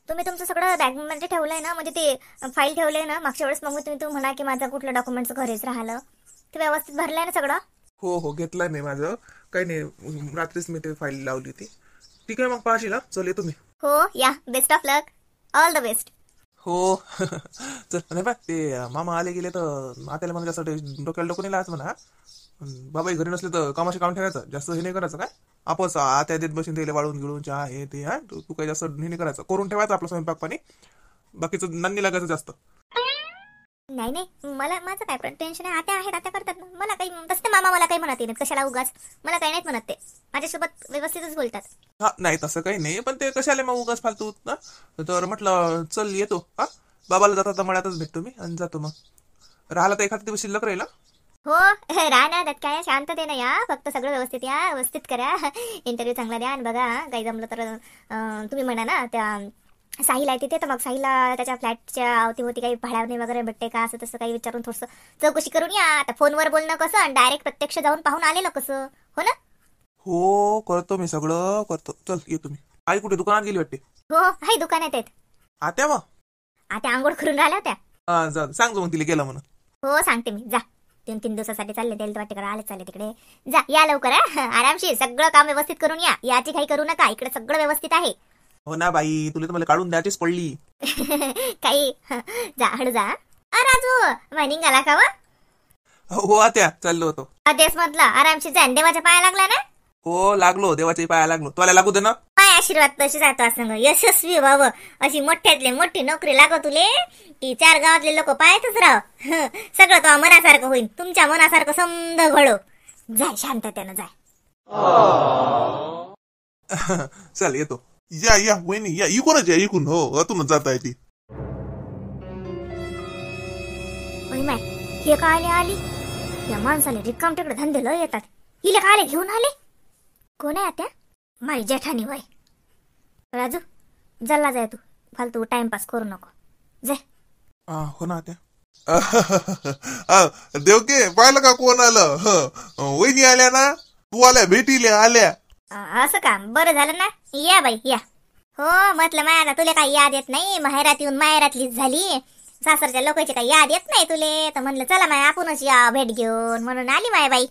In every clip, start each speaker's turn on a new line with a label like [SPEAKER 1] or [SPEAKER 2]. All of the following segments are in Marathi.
[SPEAKER 1] तुम्ही तुमचं सगळं बॅगमध्ये ठेवलंय ना, म्हणजे ते फाईल ठेवलंय ना मागच्या वेळेस, मग तुम्ही म्हणा की माझं कुठलं डॉक्युमेंट्स घरीच राहिलं, ते व्यवस्थित भरलंय ना सगळं?
[SPEAKER 2] हो हो, घेतला नाही माझं काही नाही, रात्रीच मी ते फाईल लावली होती. ठीक आहे मग पाहशील हा, चल येतो मी.
[SPEAKER 1] हो या, best of luck, all the best.
[SPEAKER 2] हो चल नाही बा, ते मामा आले गेले तर आत्याला म्हणा जास्त डोक्याला डोकं नाही लावायचं म्हणा. बाबाही घरी नसले तर कामाशी काम ठेवायचं, जास्त हे नाही करायचं काय. आपस आत्या देत बसून त्याला वाळून गिळून चहा हे ते, हा तू काही जास्त हे नाही करायचं, करून ठेवायचं आपलं स्वयंपाक पाणी, बाकीचं नांनी लागायचं जास्त.
[SPEAKER 1] नाही नाही, मला माझं काय पण टेन्शन आहे, आत्या आहेत, आत्या करतात ना, मला काही तसं मामा मला काही म्हणत नाही, कशाला उगाच, मला काही नाहीत म्हणत, ते माझ्यासोबत व्यवस्थितच बोलतात.
[SPEAKER 2] हा नाही तसं काही नाही, पण ते कशाला मग उगाच फालतू ना. तर म्हटलं चल येतो हा, बाबाला जाता मळ्यातच भेटतो मी आणि जातो मग. राहिला तर एखादा दिवस शिल्लक राहील.
[SPEAKER 1] हो राहणार त्यात काय, शांतते ना या, फक्त सगळं व्यवस्थित या, व्यवस्थित करा, इंटरव्ह्यू चांगला द्या आणि बघा, काही जमलं तर तुम्ही म्हणा ना त्या साहिल आहे तिथे, तर मग साहिलला त्याच्या फ्लॅटच्या अवतीभोवती काही भाड्याने वगैरे भेटते का, असं तसं काही विचारून थोडंसं चौकशी करून या. आता फोनवर बोलणं कसं आणि डायरेक्ट प्रत्यक्ष जाऊन पाहून आलेलं कसं, हो ना?
[SPEAKER 2] हो करतो मी, सगळं करतो, चल येतो मी. आई कुठे दुकानात गेली वाटते?
[SPEAKER 1] हो आहे, दुकानात आहेत.
[SPEAKER 2] आत्या मग
[SPEAKER 1] आता आंघोळ करून राहिल्या होत्या.
[SPEAKER 2] सांगतो मग तिला गेला म्हणून.
[SPEAKER 1] हो सांगते मी, जा 3-3 दिवसासाठी चालले, तेल वाटेकडे आले, चालले तिकडे, जा या लवकर, आरामशीर सगळं काम व्यवस्थित करून या, याची काही करू नका, इकडे सगळं व्यवस्थित आहे.
[SPEAKER 2] हो ना बाई, तुला तर मला काढून द्यायचीच पडली.
[SPEAKER 1] काही जा हळू जा. राजू मायनिंग आला का व?
[SPEAKER 2] हो आत्या चाललो होतो.
[SPEAKER 1] तेच म्हटलं, आरामशीर जा, देवाच्या पाया लागला ना?
[SPEAKER 2] हो लागलो, देवाच्या पाया लागलो, तुला लागू दे ना.
[SPEAKER 1] पाय आशीर्वाद तशी जातो असं, यशस्वी व्हावं, अशी मोठ्यातली मोठी नोकरी लागो तुले, की 4 गावातले लोक पायातच राह, सगळं तो मनासारखं होईल, तुमच्या मनासारखं समद घडो. जाय शांततेनं जाय.
[SPEAKER 2] चल येतो. या या वहिनी या, इकूनच या, इकून हो, अतूनच जाता येते.
[SPEAKER 1] माय हे काय आली, या माणसाला रिकाम तिकडे धंदे लय येतात, हिला काय घेऊन आले, कोण आहे आता? माई जेठानी वय. राजू जल्ला जाय, तू फालतू टाइमपास करू नको, जाय.
[SPEAKER 2] हो ना आत्या. देवके पाहिलं का कोण आलं? वहिनी आल्या ना, तू आल्या भेटीले आल्या.
[SPEAKER 1] असं का, बरं झालं ना, या बाई या. हो म्हटलं माया, तुला काही याद येत नाही, माहेरात येऊन माहेरातलीच झाली, सासरच्या लोकांची काही याद येत नाही तुले, तर म्हणलं चला माय आपणच या भेट घेऊन, म्हणून आली माय बाई.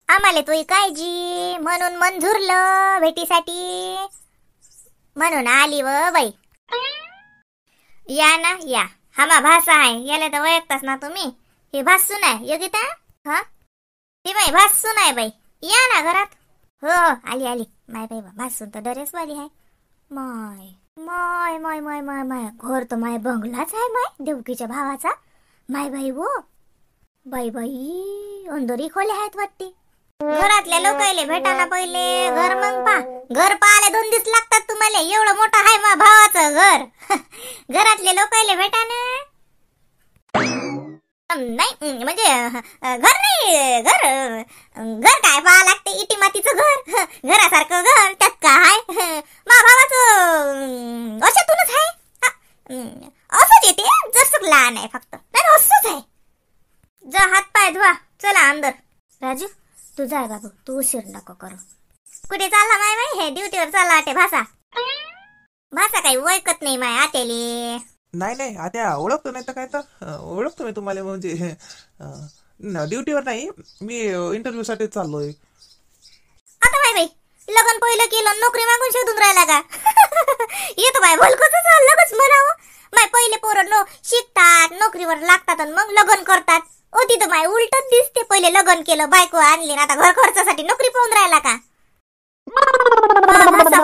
[SPEAKER 1] आम्हाला तुही काळजी म्हणून मंजूरलं भेटीसाठी, म्हणून आली व बाई. या ना या, हा मा भासा आहे, याला तर ओळखताच ना तुम्ही, हे भासू नाही योगिता, हा ती बाई भासू नाही बाई, या ना घरात. हो आली आली माय बाई, भासून तर डरेस वाली आहे. माय माय माय माय माय माय, घर तर माय बंगलाच आहे माय, देवकीच्या भावाचा. माय बाई वो बाई बाई, अंदरही खोले आहेत वाटते. घरातल्या लोकायले भेटायला पहिले घर मग पा, घर पाहायला 2 दिवस लागतात तुम्हाला, एवढं मोठं आहे मा भावाचं घर. घरातले लोकायले भेटायला नाही, म्हणजे घर नाही, घर घर काय पाहा लागते, इटी मातीचं घर, घरासारखं घर त्यात काय, मा भावाचं अशातूनच आहे, असंच येते, जसं लहान आहे फक्त, नाही असंच आहे. जा हात पाय धुवा, चला अंदर. राजू तू जाय बाबू, तू उशीर नको करू. कुठे चालला माय माय, हे ड्युटीवर चालला वाटे भासा. भासा काही ओळखत नाही माय आत्याले.
[SPEAKER 2] नाही नाही आत्या ओळखतो, नाही तर काय तर ओळखतो मी तुम्हाला, म्हणजे ड्युटीवर नाही, मी इंटरव्ह्यू साठी चाललोय.
[SPEAKER 1] आता माय बाई लग्न पहिलं केलं, नोकरी मागून शोधून राहिला का? येतो बाय भलकच लगच म्हणावं, माय पहिले पोरं शिकतात, नोकरीवर लागतात आणि मग लग्न करतात. ओ तिथं माय उलटच दिसते, पहिले लग्न केलं, बायको आणली, आता घर खर्चासाठी नोकरी पाहून राहिला का?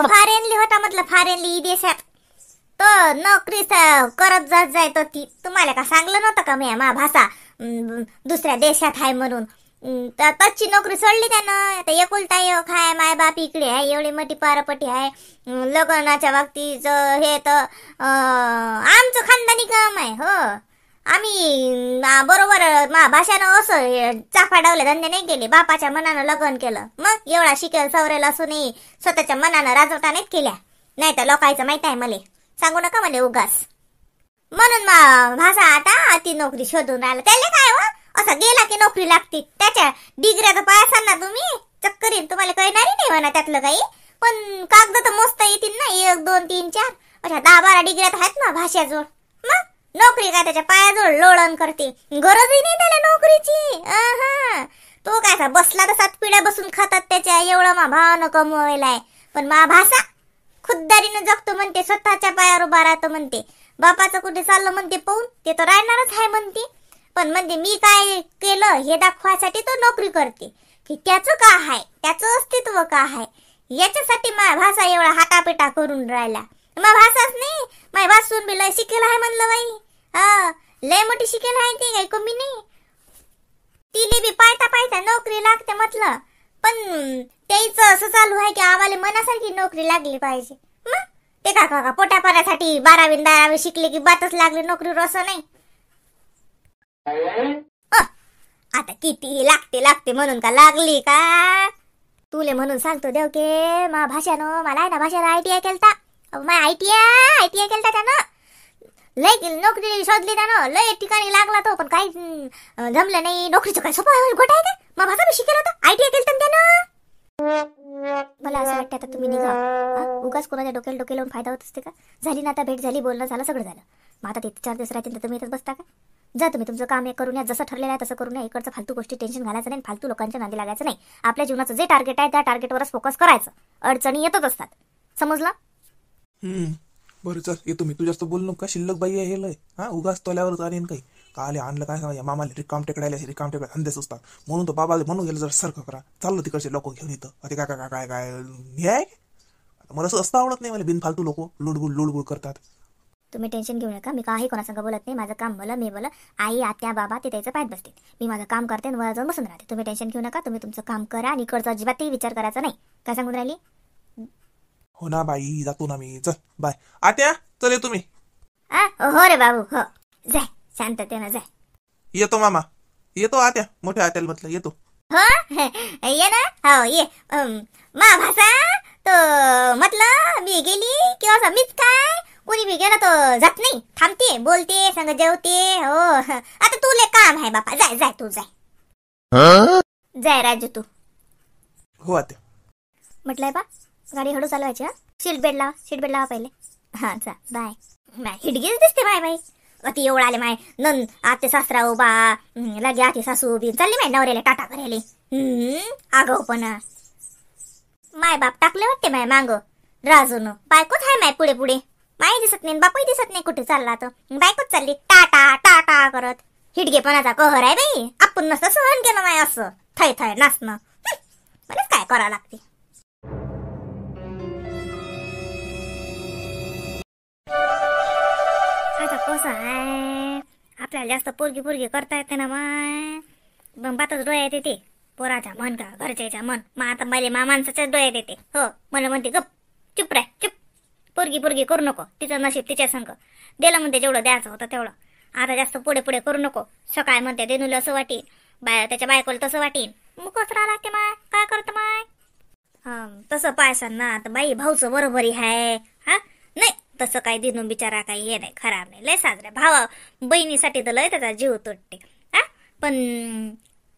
[SPEAKER 1] फॉरेनली होता म्हटलं, फॉरेनली देशात तर नोकरी करत जात जाय, तर ती तुम्हाला का सांगलं नव्हतं का मी मा भाषा दुसऱ्या देशात आहे म्हणून, तर तच्ची नोकरी सोडली त्यानं. आता एकुलता एक आहे, माय बाप इकडे आहे, एवढी मोठी पारपटी आहे, लग्नाच्या बाबतीचं हे तर आमचं खानदानी काम आहे. हो आम्ही बरोबर मा भाषानं असं चाफाडावले धंदे नाही केले, बापाच्या मनानं लग्न केलं, मग एवढा शिकेल सवरेल असूनही स्वतःच्या मनानं राजवता नाहीत केल्या, नाही तर लोकांचं माहित आहे मले, सांगू नका मला उगास. म्हणून भाषा आता ती नोकरी शोधून राहिला, त्याला काय हो असं गेला की नोकरी लागते, त्याच्या डिग्र्या तर पायासान ना तुम्ही, चक्करीन तुम्हाला कळणारही नाही म्हणा त्यातलं काही, पण कागद तर मस्त येतील ना, 1 2 3 4, अशा 10-12 डिग्र्यात आहेत ना भाषाजवळ. मग नोकरी काय त्याच्या पायाजवळ लोळण करते, गरजही नाही त्याला नोकरीची. तो काय असा बसला तर 7 पिढ्या बसून खातात त्याच्या, एवढं मा भावानं कमवायलाय. पण मा भाषा खुद्दारीनं जगतो म्हणते, स्वतःच्या पायावर उभा राहतो म्हणते. बापाचं कुठे चाललं म्हणते पाहून, ते तर राहणारच आहे म्हणते. पण म्हणते मी काय केलं हे दाखवायसाठी तो नोकरी करते, की त्याचं का आहे, त्याचं अस्तित्व का आहे, याच्यासाठी माझ्या भाषा एवढा हाटापिटा करून राहिला. मग भाषाच नाही, माझ्या भासून बी लय शिकेल आहे म्हणलं बाई. लय मोठी शिकेल आहे ती, काही कमी नाही. तिने बी पायता नोकरी लागते म्हटलं. पण त्याच असं चालू आहे की आम्हाला मनासारखी नोकरी लागली पाहिजे. मग ते का पोटापाण्यासाठी 12वी शिकले की बातच लागली नोकरीवर, असं नाही. आता किती लागते म्हणून का लागली का? तुले म्हणून सांगतो देव के मा भाषानं, मला आहे ना भाषाला ITI केलता. ITI केलता त्यानं. लय नोकरी शोधली त्यानं, लय ठिकाणी लागला तो, पण काही जमलं नाही. नोकरीचं काय सोपं गोट आहे का? मग भाषा बी शिकेल होता, ITI केलता त्यानं. मला असं वाटतं आता तुम्ही निघा. उगाच कोणाच्या डोक्याला लावून फायदा होत असते का? झाली ना आता भेट झाली, बोलणं झालं, सगळं झालं. मग आता ते 4 दिवस राहतील तर तुम्ही इथंच बसता का? जा तुम्ही तुमचं काम करून या, जसं ठरलेलं आहे तसं करून या. इकडचं फालतू गोष्टी टेन्शन घालायचं नाही, फालतू लोकांच्या नादी लागायचं नाही. आपल्या जीवनाचं जे टार्गेट आहे त्या टार्गेटवरच फोकस करायचं. अडचणी येतच असतात, समजलं?
[SPEAKER 2] बरं चल येतो मी. तू जास्त बोल नको का, शिल्लक बाई आहे हे लय. उगाच तोल्यावरच आणीन काही. काले आणलं काय सांगा, मामाला रिकाम टेकडायला धंदे सुचतात. म्हणून तो बाबा म्हणून गेलं जर सारखं करा, चाललं तिकडचे लोक घेऊन येतं. ते काय हे आहे. मला असं असतं आवडत नाही, मला बिनफालतू लोक लुडबुड करतात.
[SPEAKER 1] तुम्ही टेन्शन घेऊ नका, मी काही कोणासंग बोलत नाही. माझं काम भलं मी बोल, आई आत्या बाबा ते त्याचं पाहत बसते. मी माझं काम करते आणि वर जाऊन बसून राहते. तुम्ही टेन्शन घेऊ नका, तुम्ही तुमचं काम करा आणि इकडचा अजिबातही विचार करायचा नाही. काय सांगून राहिली?
[SPEAKER 2] हो ना बाई, जातो ना मी. चल बाय. आत्या चल येतो मी.
[SPEAKER 1] हो रे बाबू, हो जाय, शांततेनं जाय.
[SPEAKER 2] येतो मामा, येतो आत्या, मोठ्या आत्याला म्हटलं येतो.
[SPEAKER 1] हो ये ना, हो ये. मा भाषा तो म्हटलं मी गेली किंवा असं मीच काय, कोणी बी गेलं तर जात नाही, थांबते, बोलते, संग जेवते. हो आता तुले काम आहे बापा, जाय तू जाय राजू तू.
[SPEAKER 2] हो आत्या.
[SPEAKER 1] म्हटलंय बा, गाडी हळू चालवायची. सीट बेल्ट लावा पहिले. जा बाय. हिडगीच दिसते बाय. अति एवढं आले माय नन आते सासरा उभा लागे, आते सासू उभी चालली माय नवऱ्याला टाटा करायले. आगाऊपणा. माय बाप टाकले वाटते माय मांग राजून. बायकोच आहे माय पुढे माय दिसत नाही, बापही दिसत नाही कुठे चालला. तर बायकोच चालली टाटा करत. हिडगेपणाचा कहर आहे बाई. आपण नसतं सहन केलं माय असं थय नाचणं. मलाच काय करावं लागते. आता कसं आहे, आपल्याला जास्त पोरगी करता येते ना माय. मग बातच डोळ्यात येते पोराच्या मन का घरच्याच्या मन. मग आता मला माणसाच्याच डोळ्यात येते. हो मला म्हणते गप चुप राह चुप, पोरगी करू नको, तिचं नशीब तिच्या संग. दिलं म्हणते जेवढं द्यायचं होतं तेवढं. आता जास्त पुढे करू नको. सकाळ म्हणते देनूला असं वाटेन, त्याच्या बायकोला तसं वाटेन. मग कसं राहा लागते माय, काय करतं माय. तसं पायसान ना आता बाई, भाऊचं बरोबरी आहे. नाही तसं काही दिनू बिचारा काही हे नाही, खराब नाही, लय साजरा भावा बहिणीसाठी तर लय त्याचा जीव तुटते. पण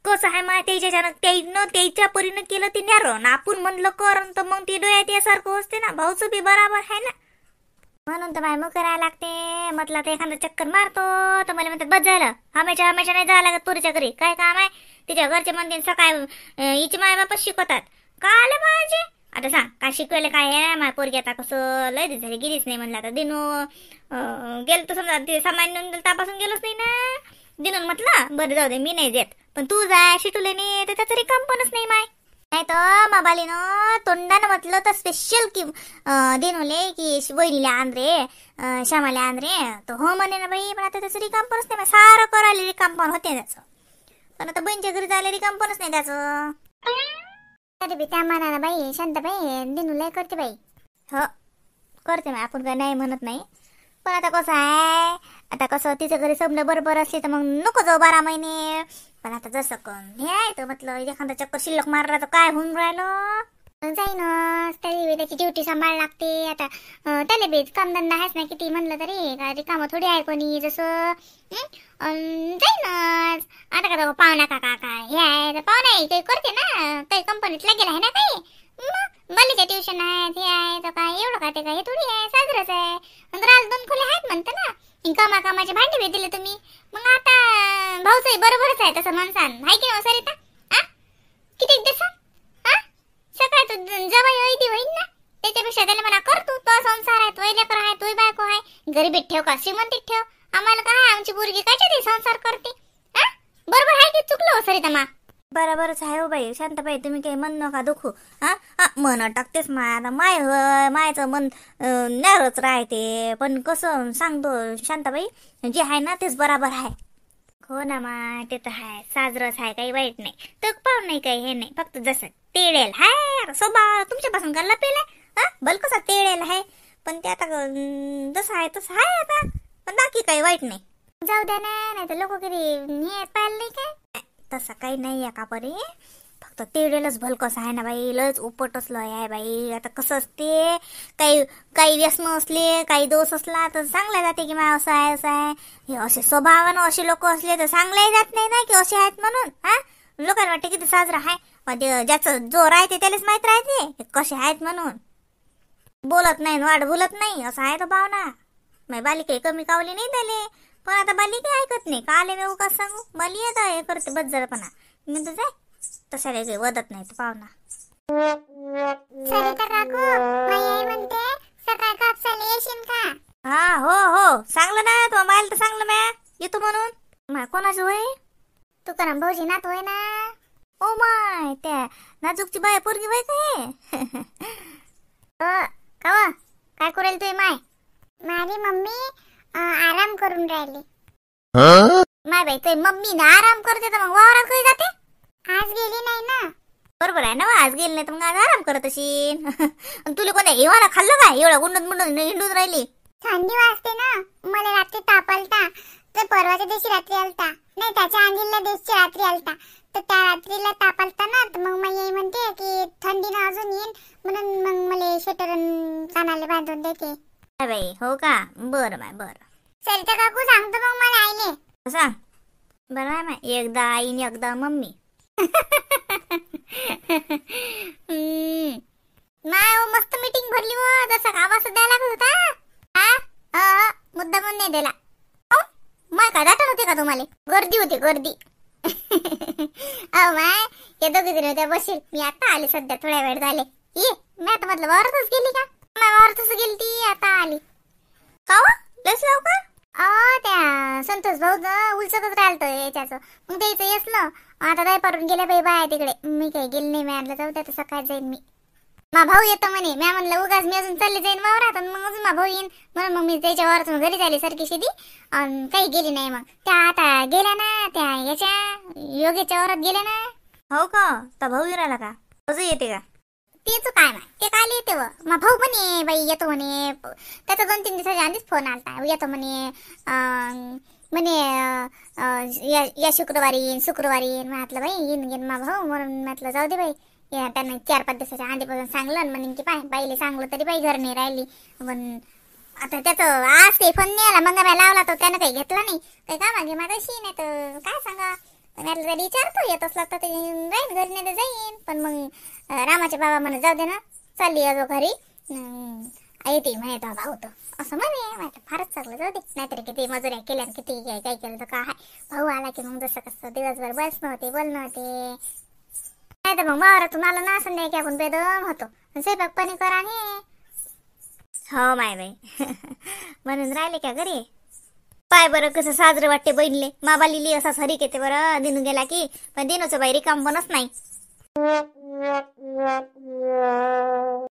[SPEAKER 1] कसं आहे माय, त्याच्या परीनं केलं ते न्यारो ना. आपण म्हणलं कर तर मग ती डोळ्यात यासारखं असते ना. भाऊचं बी बराबर आहे ना, म्हणून तर बाय मग करायला लागते. म्हटलं तर एखादा चक्कर मारतो तर मला म्हणतात बस झालं, हमेशा नाही जायला लागत पोरीच्या घरी. काय काम आहे तिच्या घरचे म्हणते सकाळ हिची माय बापच शिकवतात. काय आलं माझे आता सांग, काय शिकवायला काय आहे माझ्या पोरगी. आता कसं लय दिवस झाली गेलीच नाही. म्हणलं आता दिनू गेलं तर समजा ते सामान नेऊन तपासून गेलोच नाही ना. दिनून म्हटलं बरं जाऊ दे मी नाही देत, पण तू जाय शिटूले नाही तर त्याचं रिकामपणच नाही माय. नाही तर माबालीनं तोंडानं म्हटलं तर स्पेशल की दिनूले की वहिनीला आंध्रे श्यामाला आंध्रे तर हो म्हणे ना बाई. पण आता त्याचं रिकामपणच नाही. सारं करायला रिकामपण होते त्याचं, पण आता बहिणीच्या घरी जायला रिकामपणच नाही त्याचं. अरे बी त्या म्हणा ना बाई, शांत बाई दिनू लय करते बाई. हो करते बाई, आपण काय नाही म्हणत नाही. पण आता कसं आहे, आता कसं तिच्या घरी सबने बरोबर असले तर मग नको जाऊ 12 महिने. पण आता जसं हे आहे तर म्हटलं एखादा चक्कर शिल्लक मारला तर काय होऊन राहिलं. जाईनच, त्याची ड्युटी सांभाळ लागते. आता त्याला बी कामधंदा आहेच ना किती म्हणलं तरी. काय रिकामं थोडी आहे कोणी, जसं जाईनच. आता का पाहुणा काका काय हे आहे तर पाहुणा काही करते ना, काही कंपनीत लागेल आहे ना काही. मला ट्युशन आहे हे आहे तर काय एवढं काय ते काय हे थोडी आहे साजरच आहे. नंतर आज 2 खोले आहेत म्हणते ना. कामाचे भांडे बी दिले तुम्ही. मग आता भाऊचंही बरोबरच आहे तसं म्हणसान हाय की नाही सरिता? किती देसा सकाळ तू जवळ येई होईन ना. त्याच्यापेक्षा त्याला म्हणा कर तू तो संसार आहे तोय लेकर आहे तोय बायको आहे गरीबीत ठेव का श्रीमंतीत ठेव. आम्हाला काय आमची पोरगी काय संसार करते. बरोबर आहे की चुकलो सरिता मा? बरोबरच आहे हो बाई. शांताबाई तुम्ही काही मन नका दुखू. मन टाकतेच माय. आता मायचं मन नॅरच राहते. पण कसं सांगतो शांताबाई जे आहे ना तेच बराबर आहे. हो ना माय ते तर आहे साजरच आहे काही वाईट नाही. तर पाहून नाही काही हे नाही फक्त जसं तेडेल हाय स्वभाव तुमच्यापासून का लपेल भल कसा तेडेल आहे. पण ते आता जसं आहे तसं आहे आता. पण बाकी काही वाईट नाही. जाऊ द्या नाही तर लोक कधी हे पाहिलं नाही काय तसं काही नाही आहे का परी. फक्त तेडेलच भलकस आहे ना बाई. लयच उपट असलं आहे बाई. आता कसं असते काही व्यसन असले काही दोष असला तर सांगल्या जाते की मा असं आहे असं आहे. हे असे स्वभावानं असे लोक असले तर सांगल्याही जात नाही ना की असे आहेत म्हणून. लोकांना वाटते किती साजरा आहे. ज्याचं जो राहते त्यालाच माहित राहते कसे आहेत म्हणून. बोलत नाही वाढ बोलत नाही असं आहे तर भावना. माझी बालिका कमी कावली नाही त्याले. पण आता बालिका ऐकत नाही का आले मी का सांगू. बाली येत हे करते बज्जरपणा. मी तर जाय तसं काही वदत नाही तर पाहुणा. सरिता काकू आई म्हणते सकाळ कापसाला येशील का? हो सांगलं ना तो मायला तर सांगलं म्या येतो म्हणून. माय कोणाचं होय? तुकाराम भाऊजी नात होय ना. ओ माय त्या नाजूकची बाय पोरगी होय काय? का काय करेल तुझी माय? माझी मम्मी आराम करून राहिली. माय बाई तुझी मम्मी ना आराम करते तर मग वावरात कधी जाते? आज गेली नाही ना. बरोबर आहे ना आज गेली नाही तर मग आज आराम करत अशील. तुला कोणा एवढा खाल्लं काय एवढा गुंडून हिंडून राहिली? थंडी वाजते ना मला रात्री ताप आलता तर परवाच्या दिवशी रात्री आलता नाही त्याच्या आधील्या दिवशी रात्री आलता तर त्या रात्रीला ताप आलता ना तर मग आई म्हणते की थंडीनं अजून येईन म्हणून मग मला स्वेटर कानाला बांधून देते. बाई हो का बरं माय बरं. सरिता काकू सांगतो मग मला आईले. सांग बरं आहे माय. एकदा आईन एकदा मम्मी. नाही हो मस्त मीटिंग भरली हो. जसा आवाज द्यायला लागत होता. मुद्दा पण नाही दिला. माय काय दाटण होते का तुम्हाला? गर्दी होती गर्दी. माय या दोघी जण होत्या बसेल. मी आता आले सध्या थोड्या वेळ झाले. ये मी आता म्हटलं वावरतच गेली का? वावरतच गेली ती आता आली. का लस लाव का? त्या संतोष भाऊ उलचतच राहिलत याच्याचं. मग द्यायचं येसलं आता दाय पारून गेल्या बाई बाय तिकडे. मी काही गेली नाही. मी आणलं जाऊ त्या सकाळी जाईन मी. मा भाऊ येतो म्हणे. मी म्हणलं उगाच मी अजून चालले जाईन वावरात मग अजून मा भाऊ येईन म्हणून मग मी त्याच्या वावरातून घरी झाली सारखी शिदी काही गेली नाही. मग त्या आता गेल्या ना त्या याच्या योगेच्या वावरात गेल्या ना. हो का तर भाऊ येणार का अजून येते का? तेच काय ना ते काय येते व मा भाऊ म्हणे बाई येतो म्हणे. त्याचा 2-3 दिवसाच्या आधीच फोन आलता येतो म्हणे. या शुक्रवारी म्हटलं बाई येईन मा भाऊ म्हणून म्हटलं जाऊ दे बाई. त्यांना 4-5 दिवसाच्या आधीपासून सांगलं म्हणे की पाय बाईले सांगलं तरी बाई घर नाही राहिली. पण आता त्याचं आज काही फोन नाही आला. मग लावला तो त्यानं काही घेतला नाही. काही का मागे माझ्याशी नाही तर काय सांगा. म्हटलं तरी विचारतो येत असला तर जाईन घरी नाही तर जाईन. पण मग रामाचे बाबा म्हणे जाऊ दे ना चालली अजो घरी येते म्हणे तो भाऊ तो असं म्हणे. फारच चांगलं जाऊ दे. नाहीतरी किती मजुऱ्या केल्या किती काय केलं तर काय भाऊ आला की मग जसं कसं दिवसभर बसणं होते बोलणं होते. नाही तर मग वावरातून आलं ना संध्याकाळी आपण बेदम होतो स्वयंपाक पाणी करा हे. हो माय बाई म्हणून राहिले का घरी? पाय बरं कसं साजरं वाटते बहिणीले. माबालीली असा हरी येते बरं दिनू गेला की. पण दिनूचं बाई रिकाम बनच नाही.